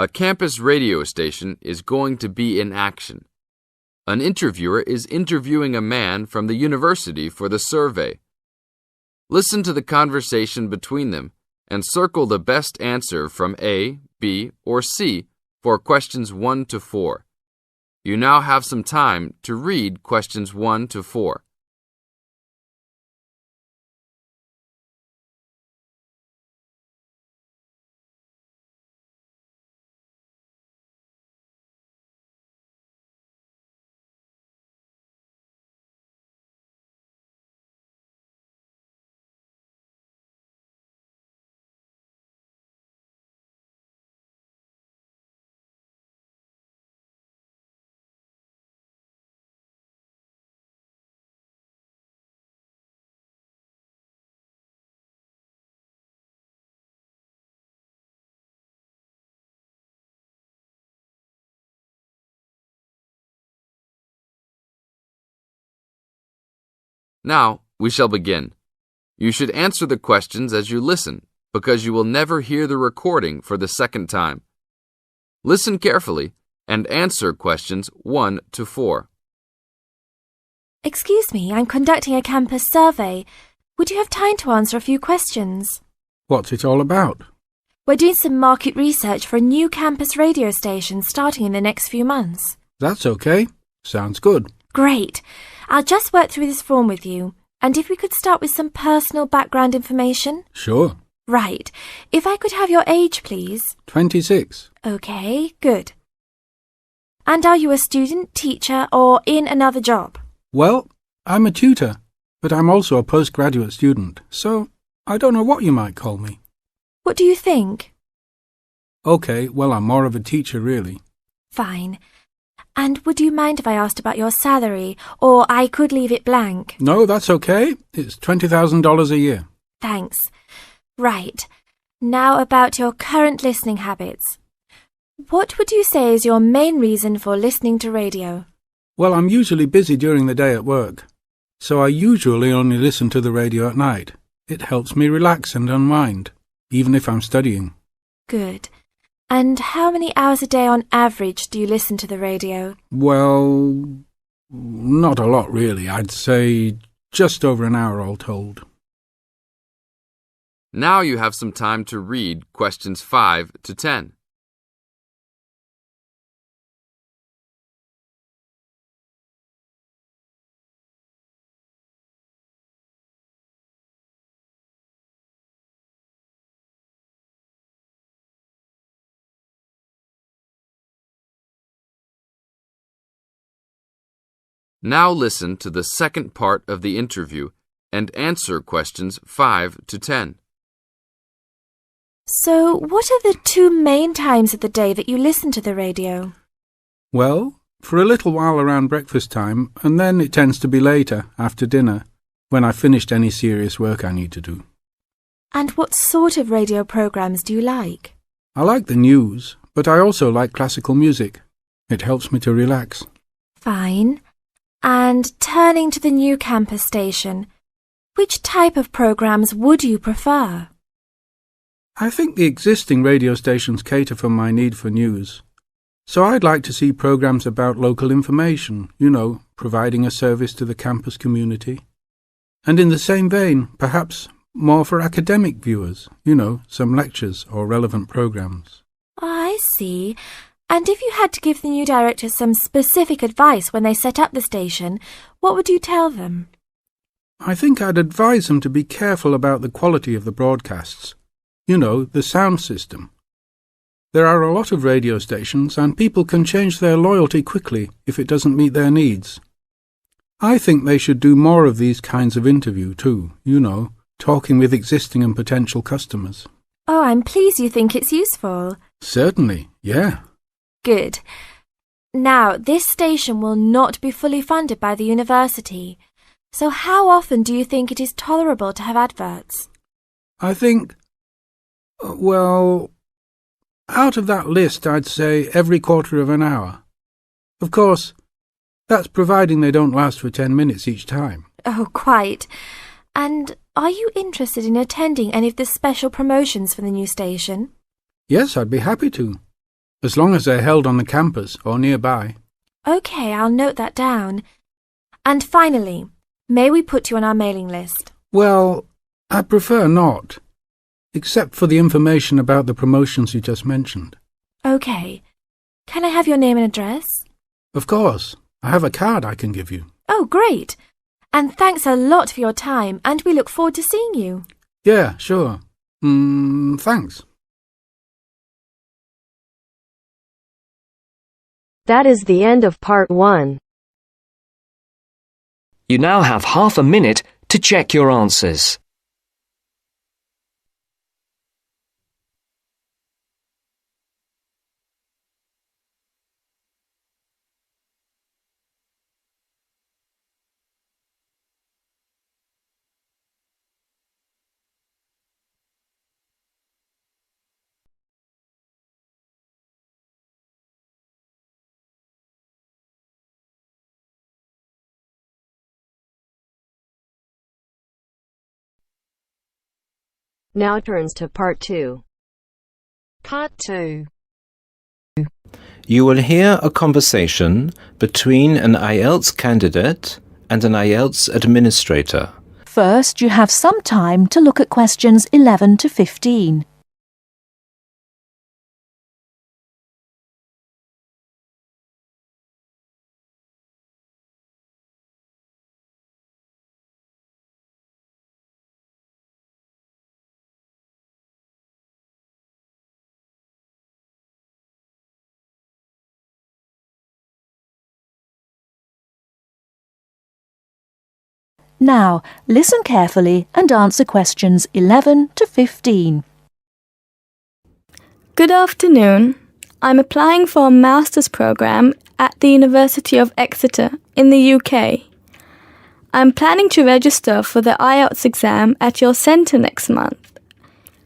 A campus radio station is going to be in action. An interviewer is interviewing a man from the university for the survey. Listen to the conversation between them and circle the best answer from A, B, or C for questions 1 to 4. You now have some time to read questions 1 to 4. Now, we shall begin. You should answer the questions as you listen, because you will never hear the recording for the second time. Listen carefully and answer questions 1 to 4. Excuse me, I'm conducting a campus survey. Would you have time to answer a few questions? What's it all about? We're doing some market research for a new campus radio station starting in the next few months. That's okay. Sounds good. Great. I'll just work through this form with you. And if we could start with some personal background information? Sure. Right. If I could have your age, please. 26. Okay, good. And are you a student, teacher, or in another job? Well, I'm a tutor, but I'm also a postgraduate student, so I don't know what you might call me. What do you think? Okay, well, I'm more of a teacher, really. Fine. And would you mind if I asked about your salary, or I could leave it blank? No, that's okay. It's $20,000 a year. Thanks. Right. Now about your current listening habits. What would you say is your main reason for listening to radio? Well, I'm usually busy during the day at work, so I usually only listen to the radio at night. It helps me relax and unwind, even if I'm studying. Good. And how many hours a day on average do you listen to the radio? Well, not a lot really. I'd say just over an hour all told. Now you have some time to read questions 5 to 10. Now listen to the second part of the interview and answer questions 5 to 10. So, what are the 2 main times of the day that you listen to the radio? Well, for a little while around breakfast time, and then it tends to be later, after dinner, when I've finished any serious work I need to do. And what sort of radio programs do you like? I like the news, but I also like classical music. It helps me to relax. Fine. And turning to the new campus station, which type of programs would you prefer? I think the existing radio stations cater for my need for news. So I'd like to see programs about local information, providing a service to the campus community. And in the same vein, perhaps more for academic viewers, some lectures or relevant programs. I see. And if you had to give the new director some specific advice when they set up the station, what would you tell them? I think I'd advise them to be careful about the quality of the broadcasts. The sound system. There are a lot of radio stations and people can change their loyalty quickly if it doesn't meet their needs. I think they should do more of these kinds of interview too, talking with existing and potential customers. Oh, I'm pleased you think it's useful. Certainly, yeah. Good. Now, this station will not be fully funded by the university. So how often do you think it is tolerable to have adverts? I think, out of that list, I'd say every quarter of an hour. Of course, that's providing they don't last for 10 minutes each time. Oh, quite. And are you interested in attending any of the special promotions for the new station? Yes, I'd be happy to. as long as they're held on the campus or nearby. OK, I'll note that down. And finally, may we put you on our mailing list? Well, I prefer not, except for the information about the promotions you just mentioned. OK. Can I have your name and address? Of course. I have a card I can give you. Oh, great. And thanks a lot for your time, and we look forward to seeing you. Yeah, sure. Thanks. That is the end of part 1. You now have half a minute to check your answers. Now turns to part 2. Part 2. You will hear a conversation between an IELTS candidate and an IELTS administrator. First, you have some time to look at questions 11 to 15. Now, listen carefully and answer questions 11 to 15. Good afternoon. I'm applying for a master's program at the University of Exeter in the UK. I'm planning to register for the IELTS exam at your centre next month.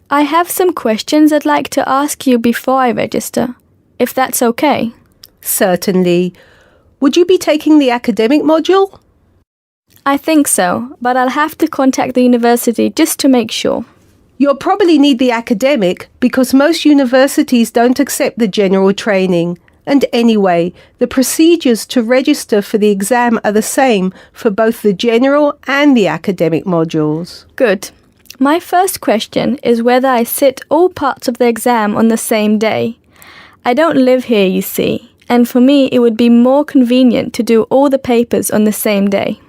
I have some questions I'd like to ask you before I register, if that's okay. Certainly. Would you be taking the academic module? I think so, but I'll have to contact the university just to make sure. You'll probably need the academic because most universities don't accept the general training. And anyway, the procedures to register for the exam are the same for both the general and the academic modules. Good. My first question is whether I sit all parts of the exam on the same day. I don't live here, you see, and for me it would be more convenient to do all the papers on the same day.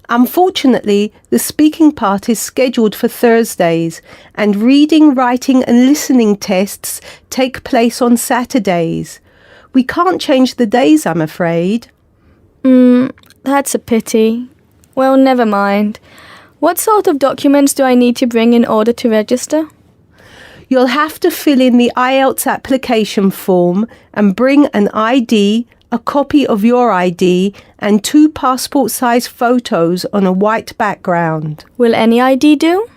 Unfortunately, the speaking part is scheduled for Thursdays, and reading, writing and listening tests take place on Saturdays. We can't change the days, I'm afraid. That's a pity. Well, never mind. What sort of documents do I need to bring in order to register? You'll have to fill in the IELTS application form and bring an ID, a copy of your ID, and 2 passport-size photos on a white background. Will any ID do?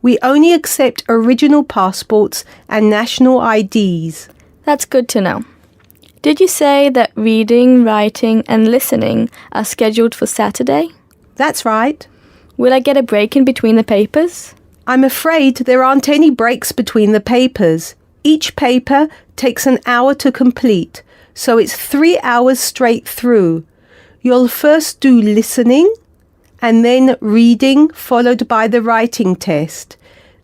We only accept original passports and national IDs. That's good to know. Did you say that reading, writing and listening are scheduled for Saturday? That's right. Will I get a break in between the papers? I'm afraid there aren't any breaks between the papers. Each paper takes an hour to complete, so it's 3 hours straight through. You'll first do listening and then reading, followed by the writing test.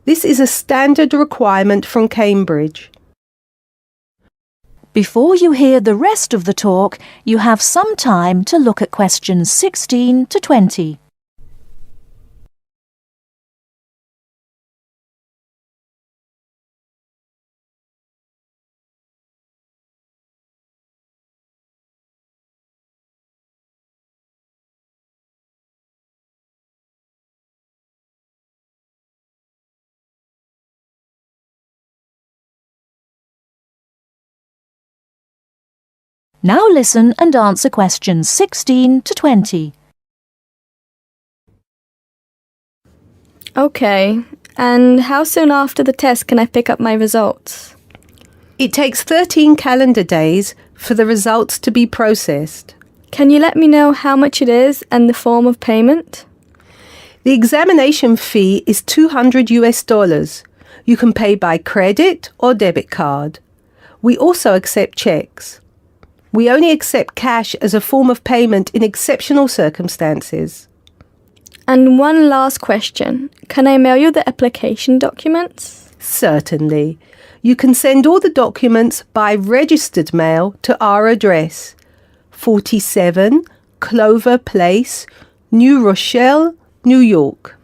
This is a standard requirement from Cambridge. Before you hear the rest of the talk, you have some time to look at questions 16 to 20. Now listen and answer questions 16 to 20. Okay, and how soon after the test can I pick up my results? It takes 13 calendar days for the results to be processed. Can you let me know how much it is and the form of payment? The examination fee is $200 US. You can pay by credit or debit card. We also accept cheques. We only accept cash as a form of payment in exceptional circumstances. And one last question. Can I mail you the application documents? Certainly. You can send all the documents by registered mail to our address, 47 Clover Place, New Rochelle, New York.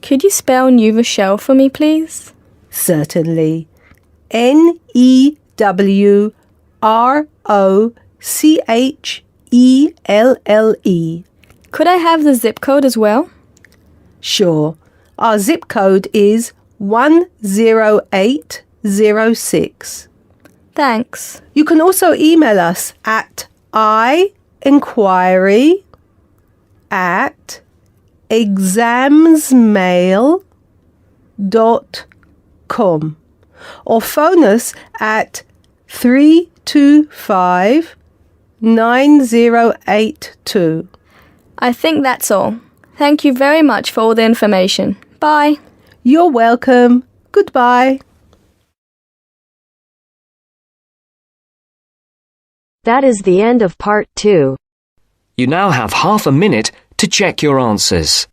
Could you spell New Rochelle for me, please? Certainly. Neurochle. Could I have the zip code as well? Sure. Our zip code is 10806. Thanks. You can also email us at inquiry@examsmail.com or phone us at 325-9082. I think that's all. Thank you very much for all the information. Bye. You're welcome. Goodbye. That is the end of part 2. You now have half a minute to check your answers.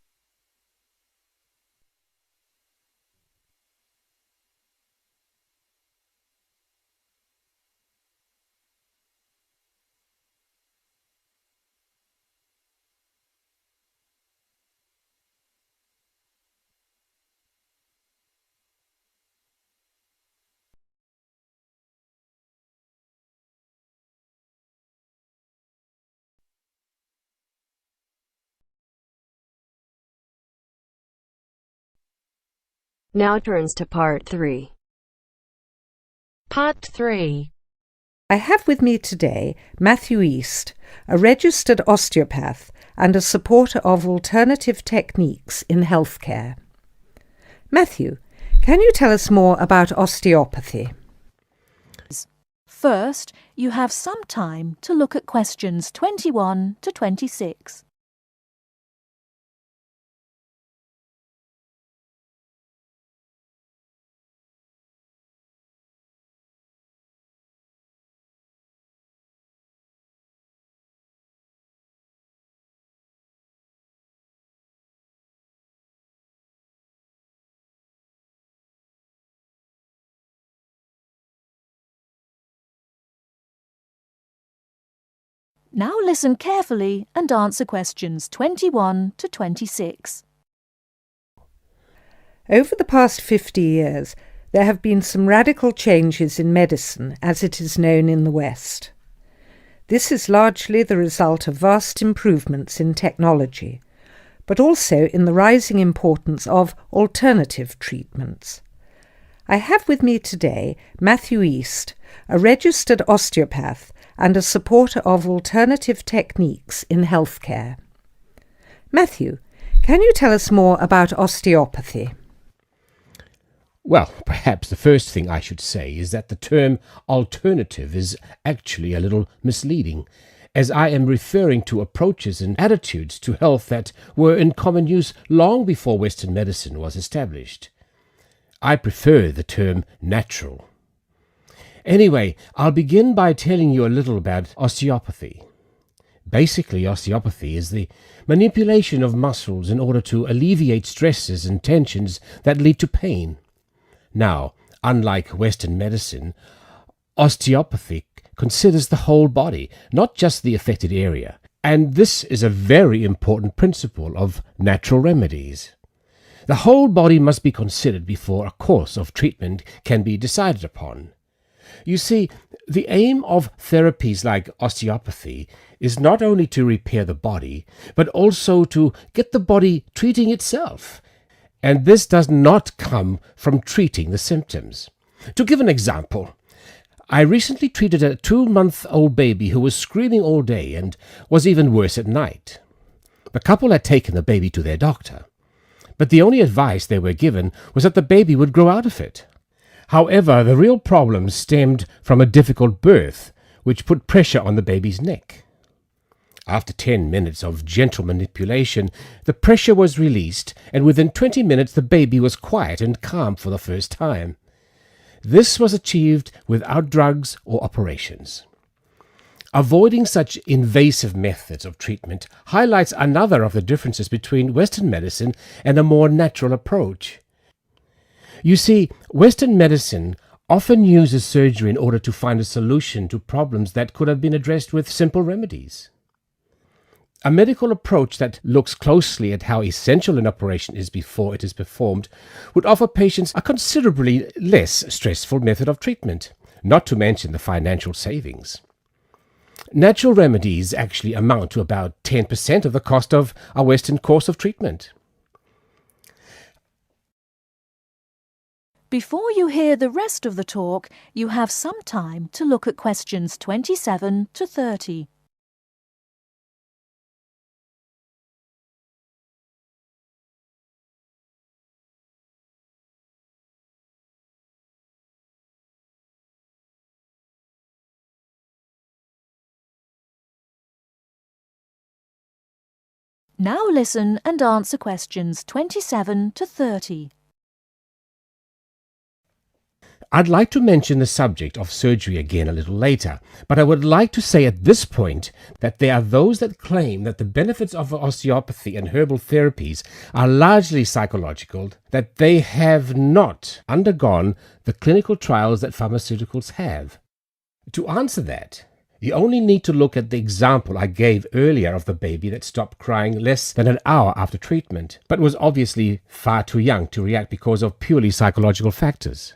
Now turns to part 3. Part 3. I have with me today Matthew East, a registered osteopath and a supporter of alternative techniques in healthcare. Matthew, can you tell us more about osteopathy? First, you have some time to look at questions 21 to 26. Now listen carefully and answer questions 21 to 26. Over the past 50 years, there have been some radical changes in medicine as it is known in the West. This is largely the result of vast improvements in technology, but also in the rising importance of alternative treatments. I have with me today Matthew East, a registered osteopath and a supporter of alternative techniques in healthcare. Matthew, can you tell us more about osteopathy? Well, perhaps the first thing I should say is that the term alternative is actually a little misleading, as I am referring to approaches and attitudes to health that were in common use long before Western medicine was established. I prefer the term natural. Anyway, I'll begin by telling you a little about osteopathy. Basically, osteopathy is the manipulation of muscles in order to alleviate stresses and tensions that lead to pain. Now, unlike Western medicine, osteopathy considers the whole body, not just the affected area, and this is a very important principle of natural remedies. The whole body must be considered before a course of treatment can be decided upon. You see, the aim of therapies like osteopathy is not only to repair the body, but also to get the body treating itself. And this does not come from treating the symptoms. To give an example, I recently treated a 2-month-old baby who was screaming all day and was even worse at night. The couple had taken the baby to their doctor, but the only advice they were given was that the baby would grow out of it. However, the real problem stemmed from a difficult birth, which put pressure on the baby's neck. After 10 minutes of gentle manipulation, the pressure was released, and within 20 minutes the baby was quiet and calm for the first time. This was achieved without drugs or operations. Avoiding such invasive methods of treatment highlights another of the differences between Western medicine and a more natural approach. You see, Western medicine often uses surgery in order to find a solution to problems that could have been addressed with simple remedies. A medical approach that looks closely at how essential an operation is before it is performed would offer patients a considerably less stressful method of treatment, not to mention the financial savings. Natural remedies actually amount to about 10% of the cost of a Western course of treatment. Before you hear the rest of the talk, you have some time to look at questions 27 to 30. Now listen and answer questions 27 to 30. I'd like to mention the subject of surgery again a little later, but I would like to say at this point that there are those that claim that the benefits of osteopathy and herbal therapies are largely psychological, that they have not undergone the clinical trials that pharmaceuticals have. To answer that, you only need to look at the example I gave earlier of the baby that stopped crying less than an hour after treatment, but was obviously far too young to react because of purely psychological factors.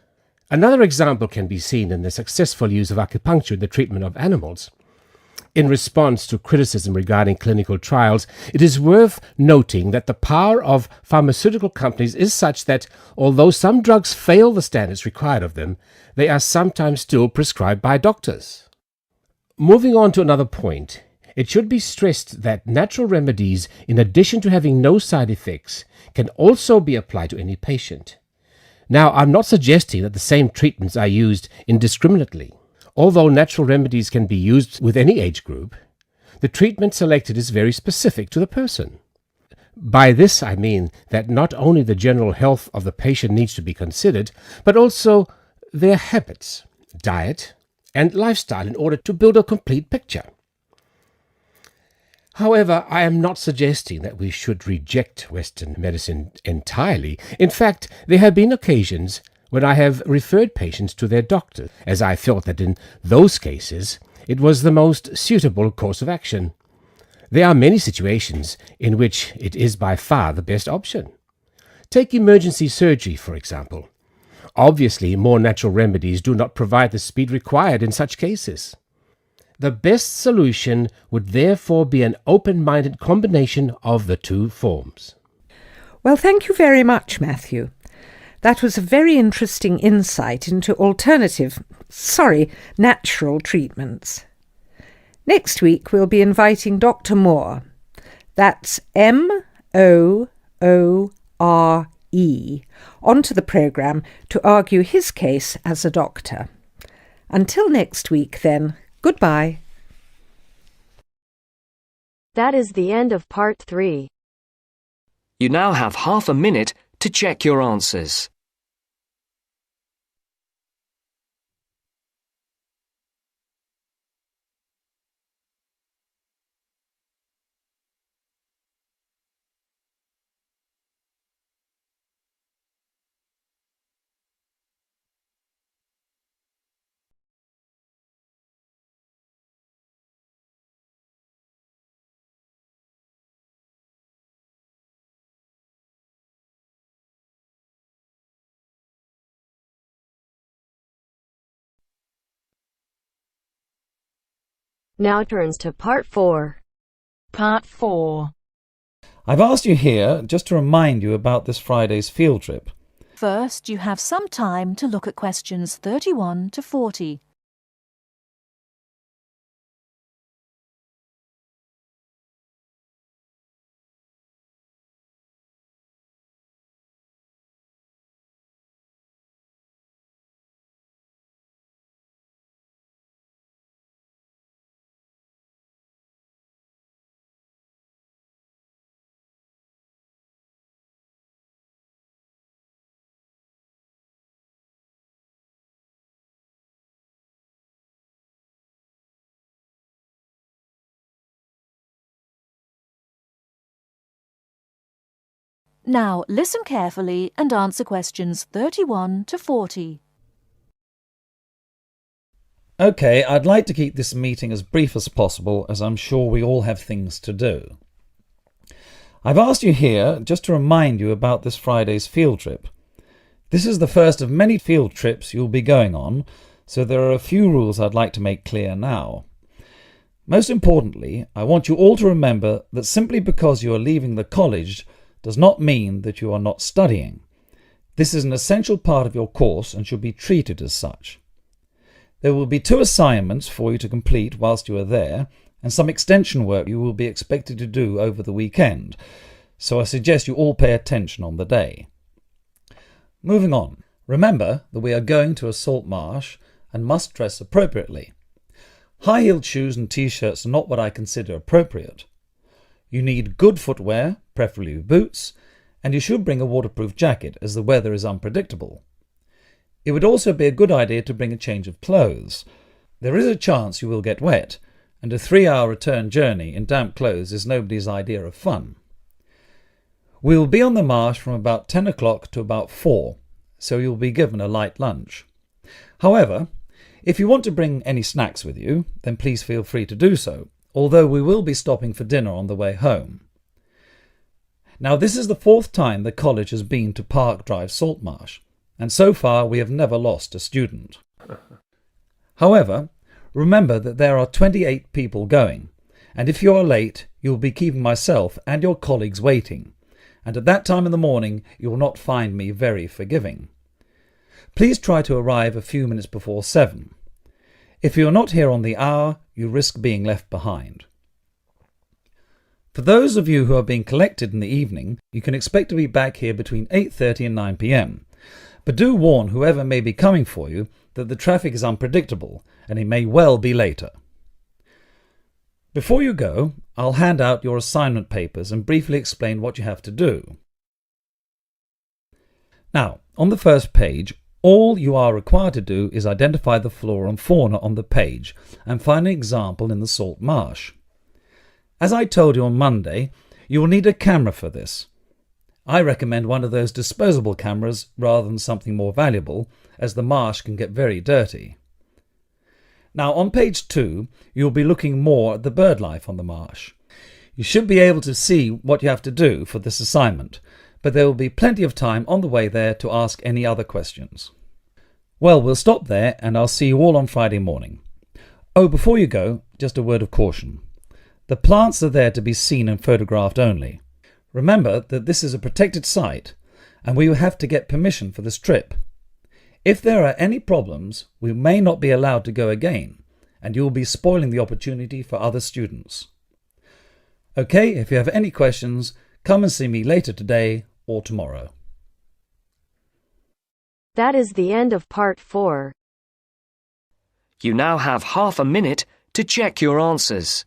Another example can be seen in the successful use of acupuncture in the treatment of animals. In response to criticism regarding clinical trials, it is worth noting that the power of pharmaceutical companies is such that, although some drugs fail the standards required of them, they are sometimes still prescribed by doctors. Moving on to another point, it should be stressed that natural remedies, in addition to having no side effects, can also be applied to any patient. Now, I'm not suggesting that the same treatments are used indiscriminately. Although natural remedies can be used with any age group, the treatment selected is very specific to the person. By this I mean that not only the general health of the patient needs to be considered, but also their habits, diet, and lifestyle in order to build a complete picture. However, I am not suggesting that we should reject Western medicine entirely. In fact, there have been occasions when I have referred patients to their doctor, as I felt that in those cases it was the most suitable course of action. There are many situations in which it is by far the best option. Take emergency surgery, for example. Obviously, more natural remedies do not provide the speed required in such cases. The best solution would therefore be an open-minded combination of the two forms. Well, thank you very much, Matthew. That was a very interesting insight into natural treatments. Next week, we'll be inviting Dr. Moore. That's Moore, onto the programme to argue his case as a doctor. Until next week, then, goodbye. That is the end of part 3. You now have half a minute to check your answers. Now turns to part 4. Part 4. I've asked you here just to remind you about this Friday's field trip. First, you have some time to look at questions 31 to 40. Now listen carefully and answer questions 31 to 40. OK, I'd like to keep this meeting as brief as possible, as I'm sure we all have things to do. I've asked you here just to remind you about this Friday's field trip. This is the first of many field trips you'll be going on, so there are a few rules I'd like to make clear now. Most importantly, I want you all to remember that simply because you are leaving the college does not mean that you are not studying. This is an essential part of your course and should be treated as such. There will be 2 assignments for you to complete whilst you are there, and some extension work you will be expected to do over the weekend, so I suggest you all pay attention on the day. Moving on, remember that we are going to a salt marsh and must dress appropriately. High-heeled shoes and t-shirts are not what I consider appropriate. You need good footwear, preferably boots, and you should bring a waterproof jacket as the weather is unpredictable. It would also be a good idea to bring a change of clothes. There is a chance you will get wet, and a 3-hour return journey in damp clothes is nobody's idea of fun. We will be on the marsh from about 10 o'clock to about 4, so you will be given a light lunch. However, if you want to bring any snacks with you, then please feel free to do so, although we will be stopping for dinner on the way home. Now, this is the 4th time the college has been to Park Drive Saltmarsh, and so far we have never lost a student. However, remember that there are 28 people going, and if you are late, you will be keeping myself and your colleagues waiting, and at that time in the morning you will not find me very forgiving. Please try to arrive a few minutes before 7. If you are not here on the hour, you risk being left behind. For those of you who are being collected in the evening, you can expect to be back here between 8:30 and 9 p.m. But do warn whoever may be coming for you that the traffic is unpredictable and it may well be later. Before you go, I'll hand out your assignment papers and briefly explain what you have to do. Now, on the first page, all you are required to do is identify the flora and fauna on the page and find an example in the salt marsh. As I told you on Monday, you will need a camera for this. I recommend one of those disposable cameras rather than something more valuable, as the marsh can get very dirty. Now on page 2, you'll be looking more at the bird life on the marsh. You should be able to see what you have to do for this assignment, but there will be plenty of time on the way there to ask any other questions. Well, we'll stop there and I'll see you all on Friday morning. Oh, before you go, just a word of caution. The plants are there to be seen and photographed only. Remember that this is a protected site and we will have to get permission for this trip. If there are any problems, we may not be allowed to go again, and you will be spoiling the opportunity for other students. Okay, if you have any questions, come and see me later today or tomorrow. That is the end of part 4. You now have half a minute to check your answers.